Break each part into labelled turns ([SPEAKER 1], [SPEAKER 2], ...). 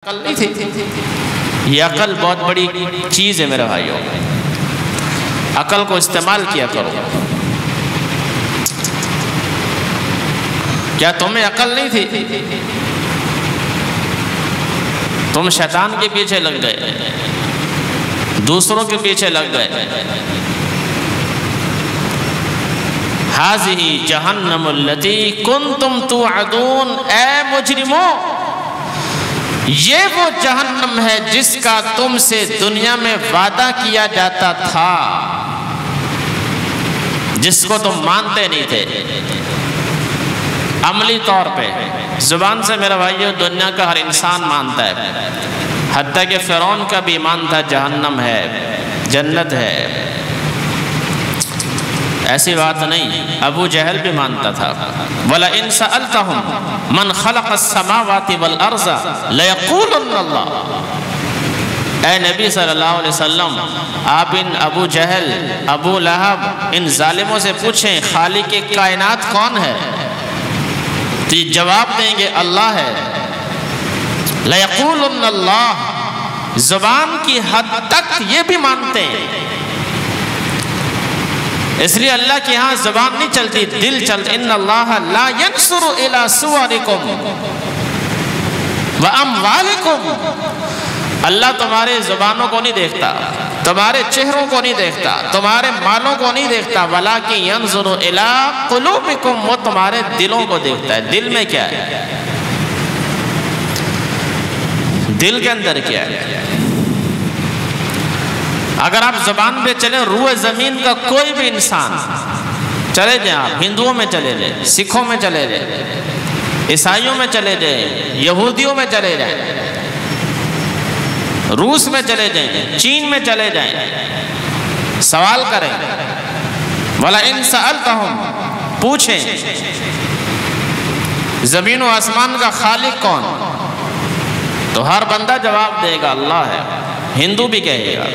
[SPEAKER 1] عقل نہیں تھی. یہ عقل بہت بڑی چیز ہے میرے بھائیوں. عقل کو استعمال کیا کرو. کیا تمہیں عقل نہیں تھی؟ تم شیطان کے پیچھے لگ گئے، دوسروں کے پیچھے لگ گئے. ہذہ جہنم التی کنتم توعدون، اے مجرموں یہ وہ جہنم ہے جس کا تم سے دنیا میں وعدہ کیا جاتا تھا، جس کو تم مانتے نہیں تھے. عملی طور پہ زبان سے میرا بھائیو دنیا کا ہر انسان مانتا ہے، حتیٰ کہ فرعون کا بھی ایمان تھا جہنم ہے جنت ہے. ایسی بات نہیں، ابو جہل بھی مانتا تھا. وَلَئِن سَأَلْتَهُمْ مَنْ خَلَقَ السَّمَاوَاتِ وَالْأَرْضَ لَيَقُولُنَّ اللَّهُ. اے نبی صلی اللہ علیہ وسلم، آپ ان ابو جہل، ابو لہب، ان ظالموں سے پوچھیں خالق کائنات کون ہے، تو یہ جواب دیں گے اللہ ہے. لَيَقُولُنَّ اللَّهُ، زبان کی حد تک یہ بھی مانتے ہیں. اس لیے اللہ کے ہاں زبان نہیں چلتی، دل چلتا. ان اللہ لا ينظر الى صورکم واموالکم. اللہ تمہارے زبانوں کو نہیں دیکھتا، تمہارے چہروں کو نہیں دیکھتا، تمہارے مالوں کو نہیں دیکھتا. ولکن ينظر الى قلوبکم، وہ تمہارے دلوں کو دیکھتا ہے. دل میں کیا ہے؟ دل کے اندر کیا ہے؟ اگر آپ زبان پہ چلیں، روح زمین کا کوئی بھی انسان چلے جائیں، آپ ہندوؤں میں چلے جائیں، سکھوں میں چلے جائیں، عیسائیوں میں چلے جائیں، یہودیوں میں چلے جائیں، روس میں چلے جائیں، چین میں چلے جائیں، سوال کریں وَلَئِن سَأَلْتَهُمْ، پوچھیں زمین و آسمان کا خالق کون، تو ہر بندہ جواب دے گا اللہ ہے. ہندو بھی کہے گا.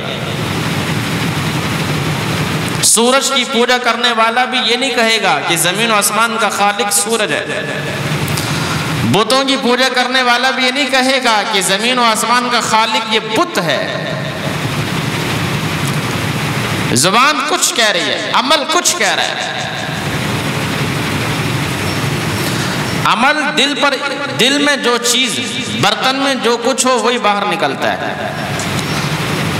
[SPEAKER 1] سورج کی پوجا کرنے والا بھی یہ نہیں کہے گا کہ زمین و آسمان کا خالق سورج ہے. بتوں کی پوجا کرنے والا بھی یہ نہیں کہے گا کہ زمین و آسمان کا خالق یہ بت ہے. زبان کچھ کہہ رہی ہے، عمل کچھ کہہ رہا ہے. عمل دل پر، دل میں جو چیز، برتن میں جو کچھ ہو وہی باہر نکلتا ہے.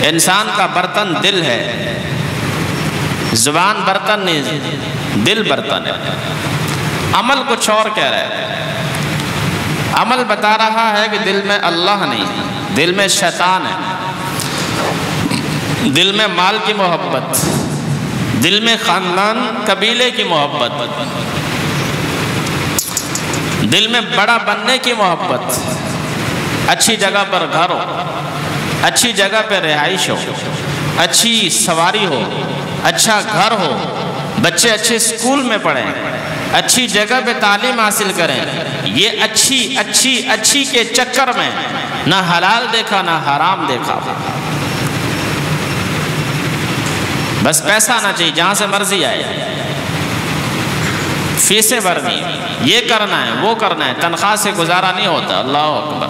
[SPEAKER 1] انسان کا برتن دل ہے، زبان برتن نہیں، دل برتن ہے. عمل کچھ اور کہہ رہا ہے. عمل بتا رہا ہے کہ دل میں اللہ نہیں، دل میں شیطان ہے، دل میں مال کی محبت، دل میں خاندان قبیلے کی محبت، دل میں بڑا بننے کی محبت، اچھی جگہ پر گھر ہو، اچھی جگہ پہ رہائش ہو، اچھی سواری ہو، اچھا گھر ہو، بچے اچھے اسکول میں پڑھیں، اچھی جگہ پہ تعلیم حاصل کریں. یہ اچھی اچھی اچھی کے چکر میں نہ حلال دیکھا نہ حرام دیکھا. بس پیسہ آنا چاہیے، جہاں سے مرضی آئے، فیسیں بھرنی، یہ کرنا ہے وہ کرنا ہے، تنخواہ سے گزارا نہیں ہوتا. اللہ اکبر،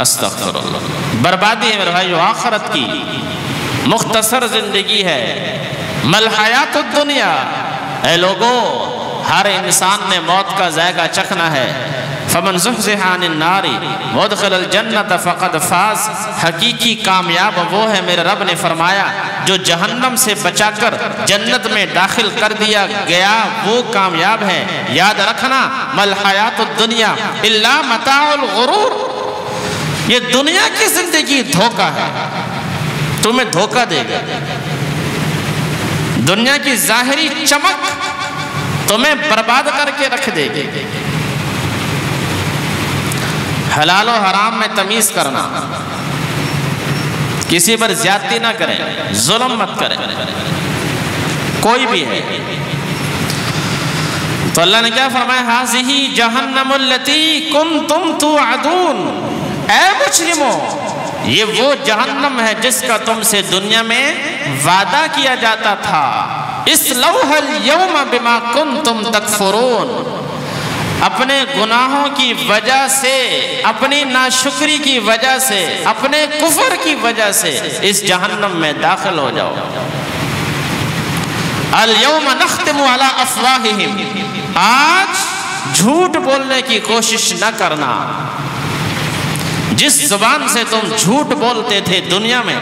[SPEAKER 1] استغفر اللہ. بربادی ہے میرے بھائیو، آخرت کی مختصر زندگی ہے. مل حیات الدنیا، اے لوگو ہر انسان نے موت کا ذائقہ چکھنا ہے. فمن زحزح عن النار وادخل الجنت فقد فاز. حقیقی کامیاب وہ ہے، میرے رب نے فرمایا، جو جہنم سے بچا کر جنت میں داخل کر دیا گیا وہ کامیاب ہے. یاد رکھنا، مل حیات الدنیا الا متاع الغرور. یہ دنیا کی زندگی دھوکہ ہے، تمہیں دھوکہ دے گا. دنیا کی ظاہری چمک تمہیں برباد کر کے رکھ دے گی. حلال و حرام میں تمیز کرنا، کسی پر زیادتی نہ کریں، ظلم مت کریں، کوئی بھی ہے. تو اللہ نے کیا فرمایا؟ ہذہ جہنم التی کنتم توعدون. اے مجرموں، یہ وہ جہنم ہے جس کا تم سے دنیا میں وعدہ کیا جاتا تھا. اصلوها اليوم بما کنتم تکفرون. اپنے گناہوں کی وجہ سے، اپنی ناشکری کی وجہ سے، اپنے کفر کی وجہ سے اس جہنم میں داخل ہو جاؤ۔ اليوم نختم علی افواہہم، آج جھوٹ بولنے کی کوشش نہ کرنا۔ جس زبان سے تم جھوٹ بولتے تھے دنیا میں،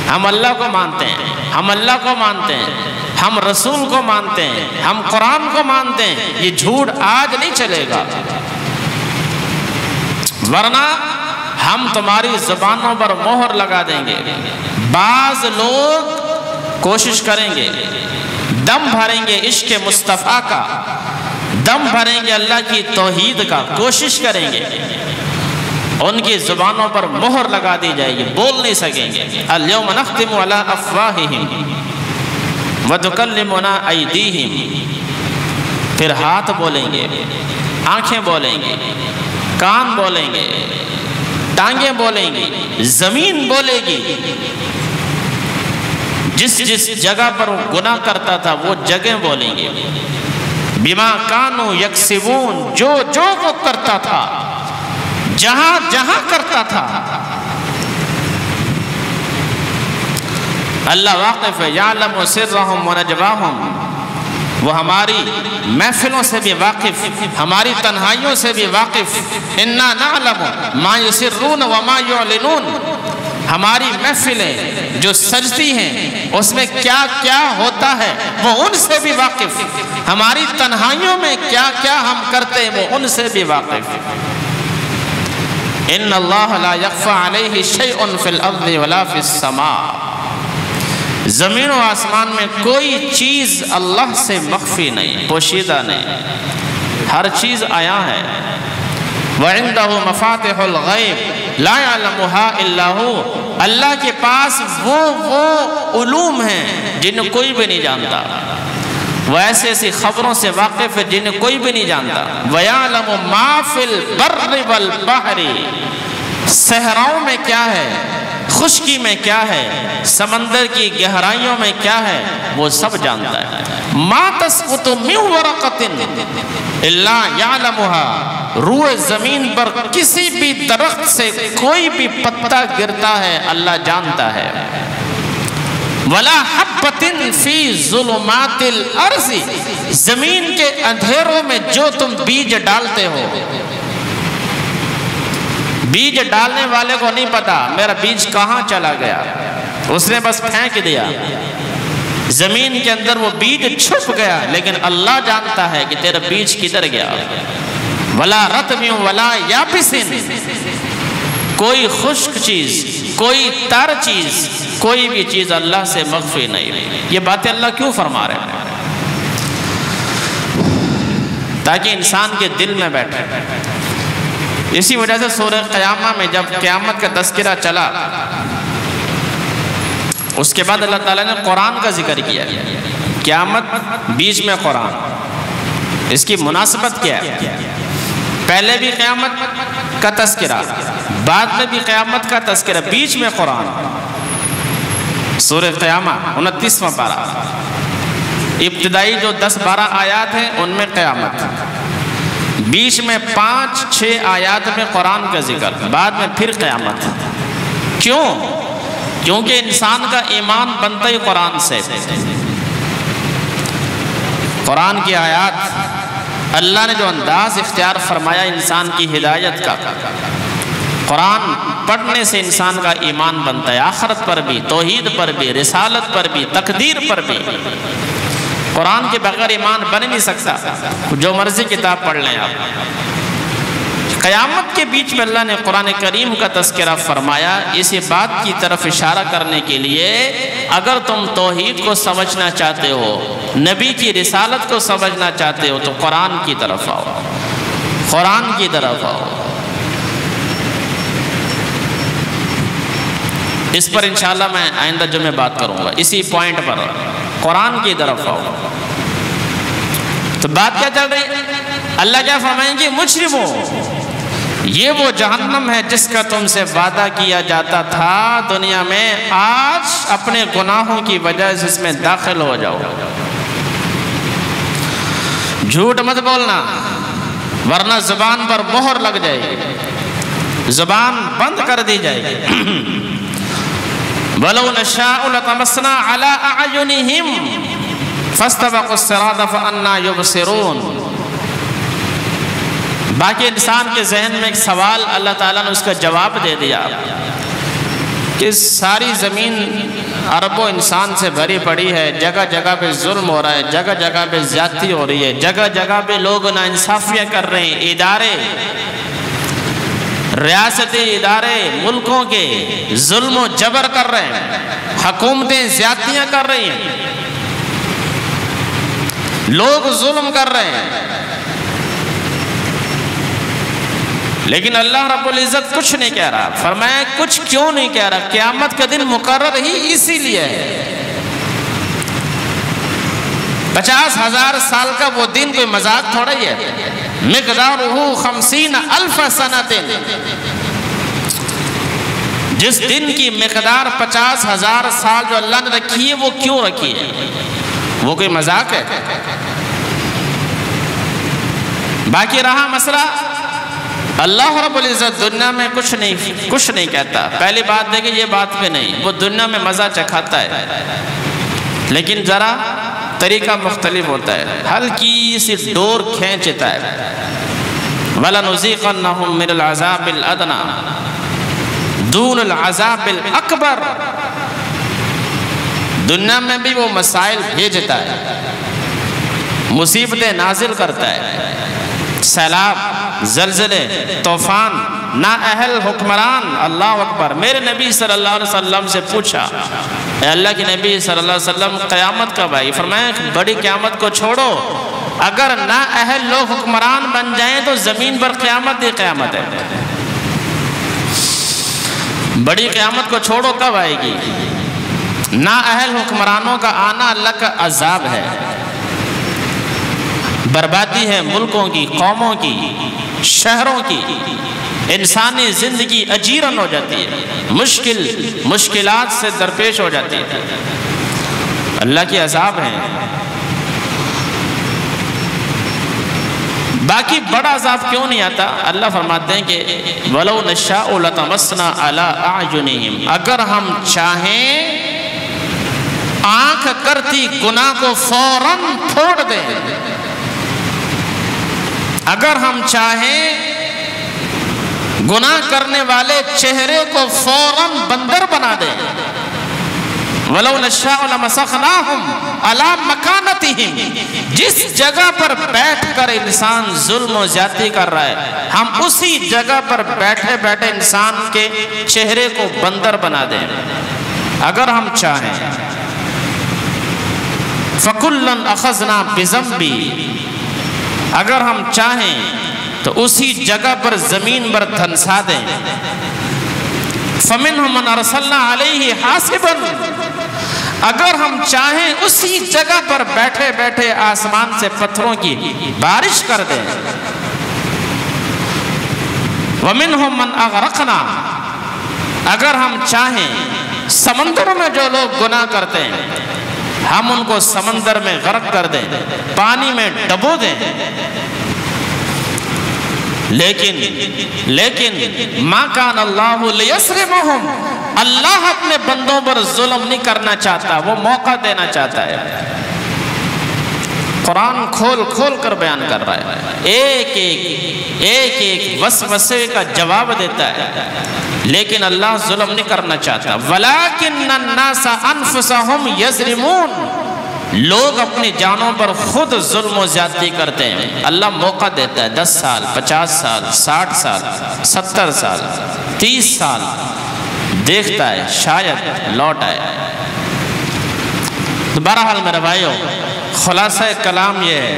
[SPEAKER 1] ہم اللہ کو مانتے ہیں، ہم اللہ کو مانتے ہیں، ہم رسول کو مانتے ہیں، ہم قرآن کو مانتے ہیں، یہ جھوٹ آج نہیں چلے گا، ورنہ ہم تمہاری زبانوں پر مہر لگا دیں گے۔ بعض لوگ کوشش کریں گے، دم بھریں گے عشق مصطفیٰ کا، دم بھریں گے اللہ کی توحید کا، کوشش کریں گے، ان کی زبانوں پر مہر لگا دی جائے گی، بول نہیں سکیں گے۔ اليوم نختم علی افواہہم وتکلمنا ایدیہم، پھر ہاتھ بولیں گے، آنکھیں بولیں گے، کان بولیں گے، ٹانگیں بولیں گی، زمین بولے گی۔ جس جس جگہ پر وہ گناہ کرتا تھا وہ جگہ بولیں گے۔ بما کانوا یکسبون، جو جو وہ کرتا تھا، جہاں جہاں کرتا تھا، اللہ واقف ہے۔ یعلم سرہم ونجواہم، وہ ہماری محفلوں سے بھی واقف، ہماری تنہائیوں سے بھی واقف۔ انا نعلم ما یسرون وما یعلنون، ہماری محفلیں جو سجتی ہیں اس میں کیا کیا ہوتا ہے وہ ان سے بھی واقف، ہماری تنہائیوں میں کیا کیا ہم کرتے ہیں وہ ان سے بھی واقف۔ ان اللہ لا یخفی علیہ شیء فی الارض ولا فی السماء، زمین و آسمان میں کوئی چیز اللہ سے مخفی نہیں، پوشیدہ نہیں، ہر چیز عیاں ہے۔ وَعِنْدَهُ مَفَاتِحُ الْغَيْبِ لَا يَعْلَمُهَا إِلَّا هُوَ، اللہ کے پاس وہ علوم ہیں جنہیں کوئی بھی نہیں جانتا، وہ ایسی ایسی خبروں سے واقف ہے جنہیں کوئی بھی نہیں جانتا۔ وَيَعْلَمُ مَا فِي الْبَرِّ وَالْبَحْرِ، صحراؤں میں کیا ہے، خشکی میں کیا ہے، سمندر کی گہرائیوں میں کیا ہے، وہ سب جانتا ہے۔ مَا تَسْقُطُ مِنْ وَرَقَةٍ إِلَّا يَعْلَمُهَا، روح زمین پر کسی بھی درخت سے کوئی بھی پتا گرتا ہے اللہ جانتا ہے۔ وَلَا حَبَّةٍ فِي ظُلُمَاتِ الْأَرْضِ، زمین کے اندھیروں میں جو تم بیج ڈالتے ہو، بیج ڈالنے والے کو نہیں پتا میرا بیج کہاں چلا گیا، اس نے بس پھینک دیا، زمین کے اندر وہ بیج چھپ گیا، لیکن اللہ جانتا ہے کہ تیرا بیج کدھر گیا۔ وَلَا رَطْبٍ وَلَا يَابِسٍ، کوئی خشک چیز، کوئی تر چیز، کوئی بھی چیز اللہ سے مخفی نہیں۔ یہ باتیں اللہ کیوں فرما رہے ہیں؟ تاکہ انسان کے دل میں بیٹھے۔ اسی وجہ سے سورہ قیامہ میں جب قیامت کا تذکرہ چلا، اس کے بعد اللہ تعالیٰ نے قرآن کا ذکر کیا۔ قیامت بیچ میں قرآن، اس کی مناسبت کیا ہے؟ پہلے بھی قیامت کا تذکرہ، بعد میں بھی قیامت کا تذکرہ، بیچ میں قرآن۔ سورہ قیامہ 29واں پارہ، ابتدائی جو 10-12 آیات ہیں ان میں قیامت، بیچ میں 5-6 آیات میں قرآن کا ذکر، بعد میں پھر قیامت۔ کیوں؟ کیونکہ انسان کا ایمان بنتا ہی قرآن سے۔ قرآن کی آیات، اللہ نے جو انداز اختیار فرمایا انسان کی ہدایت کا، قرآن پڑھنے سے انسان کا ایمان بنتا ہے، آخرت پر بھی، توحید پر بھی، رسالت پر بھی، تقدیر پر بھی۔ قرآن کے بغیر ایمان بن نہیں سکتا، جو مرضی کتاب پڑھ لیں آپ۔ قیامت کے بیچ میں اللہ نے قرآن کریم کا تذکرہ فرمایا، اسی بات کی طرف اشارہ کرنے کے لیے اگر تم توحید کو سمجھنا چاہتے ہو، نبی کی رسالت کو سمجھنا چاہتے ہو تو قرآن کی طرف آؤ، قرآن کی طرف آؤ۔ اس پر انشاءاللہ میں آئندہ جمعہ بات کروں گا، اسی پوائنٹ پر، قرآن کی طرف آؤ۔ تو بات کیا چل رہی ہے؟ اللہ کیا فرمائیں گے؟ مجرموں، یہ وہ جہنم ہے جس کا تم سے وعدہ کیا جاتا تھا دنیا میں، آج اپنے گناہوں کی وجہ سے اس میں داخل ہو جاؤ۔ جھوٹ مت بولنا، ورنہ زبان پر مہر لگ جائے گی، زبان بند کر دی جائے گی۔ وَلَوْ نَشَاءُ لَطَمَسْنَا عَلَىٰ أَعْيُنِهِمْ فَاسْتَبَقُوا الصِّرَاطَ فَأَنَّىٰ يُبْصِرُونَ۔ باقی انسان کے ذہن میں ایک سوال اللہ تعالیٰ نے اس کا جواب دے دیا کہ ساری زمین اربوں انسان سے بھری پڑی ہے، جگہ جگہ پہ ظلم ہو رہا ہے، جگہ جگہ پہ زیادتی ہو رہی ہے، جگہ جگہ پہ لوگ ناانصافیاں کر رہے ہیں، ادارے، ریاستی ادارے ملکوں کے ظلم و جبر کر رہے ہیں، حکومتیں زیادتیاں کر رہی ہیں، لوگ ظلم کر رہے ہیں، لیکن اللہ رب العزت کچھ نہیں کہہ رہا۔ فرمایا کچھ کیوں نہیں کہہ رہا؟ قیامت کا دن مقرر ہی اسی لیے ہے۔ 50,000 سال کا وہ دن کوئی مذاق تھوڑا ہی ہے۔ مقدارہ 50,000 سنۃ، جس دن کی مقدار 50,000 سال جو اللہ نے رکھی ہے، وہ کیوں رکھی ہے؟ وہ کوئی مذاق ہے؟ باقی رہا مسئلہ، اللہ رب العزت دنیا میں کچھ نہیں کہتا۔ پہلی بات دیکھیں، یہ بات پہ نہیں، وہ دنیا میں مزہ چکھاتا ہے، لیکن ذرا طریقہ مختلف ہوتا ہے، ہلکی سی ڈور کھینچتا ہے۔ وَلَنُذِيقَنَّهُم مِّنَ الْعَذَابِ الْأَدْنَىٰ دُونَ الْعَذَابِ الْأَكْبَرِ۔ دنیا میں بھی وہ مسائل بھیجتا ہے، مصیبتیں نازل کرتا ہے، سیلاب، زلزلے، طوفان، نااہل حکمران۔ اللہ اکبر۔ میرے نبی صلی اللہ علیہ وسلم سے پوچھا، اے اللہ کے نبی صلی اللہ علیہ وسلم قیامت کب آئی؟ فرمایا بڑی قیامت کو چھوڑو، اگر نااہل لوگ حکمران بن جائیں تو زمین پر قیامت ہی قیامت ہے۔ بڑی قیامت کو چھوڑو، کب آئے گی؟ نااہل حکمرانوں کا آنا اللہ کا عذاب ہے، بربادی ہے ملکوں کی، قوموں کی، شہروں کی، انسانی زندگی اجیرن ہو جاتی ہے، مشکلات سے درپیش ہو جاتی ہے، اللہ کی عذاب ہیں۔ باقی بڑا عذاب کیوں نہیں آتا؟ اللہ فرماتے ہیں کہ وَلَوْ نَشَاءُ لَطَمَسْنَا عَلَىٰ أَعْيُنِهِمْ، اگر ہم چاہیں آنکھ کرتی گناہ کو فوراً پھوڑ دیں، اگر ہم چاہیں گناہ کرنے والے چہرے کو فوراً بندر بنا دیں۔ وَلَوْ نَشَاءُ لَمَسَخْنَاهُمْ عَلَىٰ مَكَانَتِهِمْ، جس جگہ پر بیٹھ کر انسان ظلم و زیادتی کر رہا ہے، ہم اسی جگہ پر بیٹھے بیٹھے انسان کے چہرے کو بندر بنا دیں اگر ہم چاہیں۔ فَكُلًّا أَخَذْنَا بِذَنبِهِ، اگر ہم چاہیں تو اسی جگہ پر زمین پر دھنسا دیں۔ فَمِنْهُمْ مَنْ أَرْسَلْنَا عَلَيْهِ حَاسِبًا، اگر ہم چاہیں اسی جگہ پر بیٹھے بیٹھے آسمان سے پتھروں کی بارش کر دیں۔ وَمِنْهُمْ مَنْ أَغْرَقْنَا، اگر ہم چاہیں سمندروں میں جو لوگ گناہ کرتے ہیں ہم ان کو سمندر میں غرق کر دیں، پانی میں ڈبو دیں۔ لیکن ما کان اللہ لیسرمہم، اللہ اپنے بندوں پر ظلم نہیں کرنا چاہتا، وہ موقع دینا چاہتا ہے۔ قرآن کھول کھول کر بیان کر رہا ہے، ایک ایک وسوسے کا جواب دیتا ہے، لیکن اللہ ظلم نہیں کرنا چاہتا۔ وَلَكِنَّ النَّاسَ أَنفُسَهُمْ يَظْلِمُونَ، لوگ اپنی جانوں پر خود ظلم و زیادتی کرتے ہیں۔ اللہ موقع دیتا ہے 10 سال، 50 سال، 60 سال، 70 سال، 30 سال، دیکھتا ہے شاید لوٹ آئے۔ بہرحال میرے بھائیو، خلاصہ کلام یہ ہے،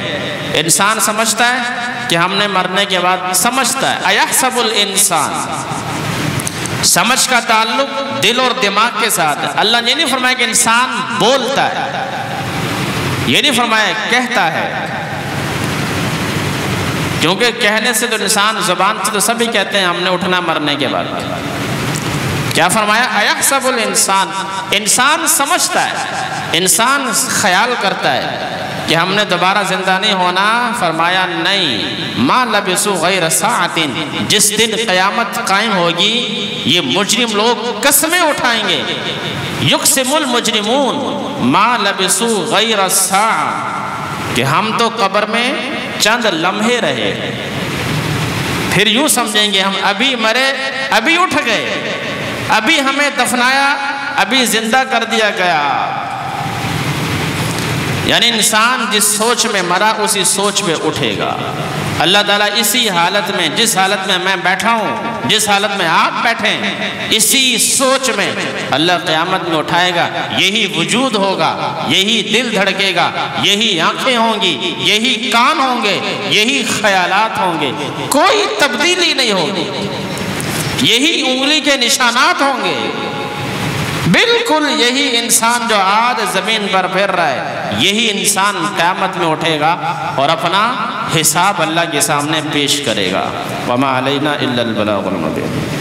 [SPEAKER 1] انسان سمجھتا ہے کہ ہم نے مرنے کے بعد، سمجھتا ہے اَيَحْسَبُ الْإِنسان، سمجھ کا تعلق دل اور دماغ کے ساتھ ہے۔ اللہ نے یہ نہیں فرمایا کہ انسان بولتا ہے، یہ نہیں فرمایا کہتا ہے، کیونکہ کہنے سے تو انسان، زبان سے تو سبھی کہتے ہیں ہم نے اٹھنا مرنے کے بعد۔ کیا فرمایا؟ اَيَحْسَبُ الْإِنسان، انسان سمجھتا ہے، انسان خیال کرتا ہے، کہ ہم نے دوبارہ زندہ نہیں ہونا؟ فرمایا نہیں، ما لبثوا غیر ساعۃ، جس دن قیامت قائم ہوگی یہ مجرم لوگ قسمیں اٹھائیں گے، یقسم المجرمون ما لبثوا غیر الساعۃ، کہ ہم تو قبر میں چند لمحے رہے، پھر یوں سمجھیں گے ہم ابھی مرے، ابھی اٹھ گئے، ابھی ہمیں دفنایا، ابھی زندہ کر دیا گیا۔ یعنی انسان جس سوچ میں مرا اسی سوچ میں اٹھے گا۔ اللہ تعالیٰ اسی حالت میں، جس حالت میں میں بیٹھا ہوں، جس حالت میں آپ بیٹھے ہیں، اسی سوچ میں اللہ قیامت میں اٹھائے گا۔ یہی وجود ہوگا، یہی دل دھڑکے گا، یہی آنکھیں ہوں گی، یہی کان ہوں گے، یہی خیالات ہوں گے، کوئی تبدیلی نہیں ہوگی، یہی انگلی کے نشانات ہوں گے۔ بالکل یہی انسان جو آج زمین پر پھر رہا ہے، یہی انسان قیامت میں اٹھے گا اور اپنا حساب اللہ کے سامنے پیش کرے گا۔ وَمَا عَلَيْنَا إِلَّا الْبَلَاغُ الْمُبِينُ۔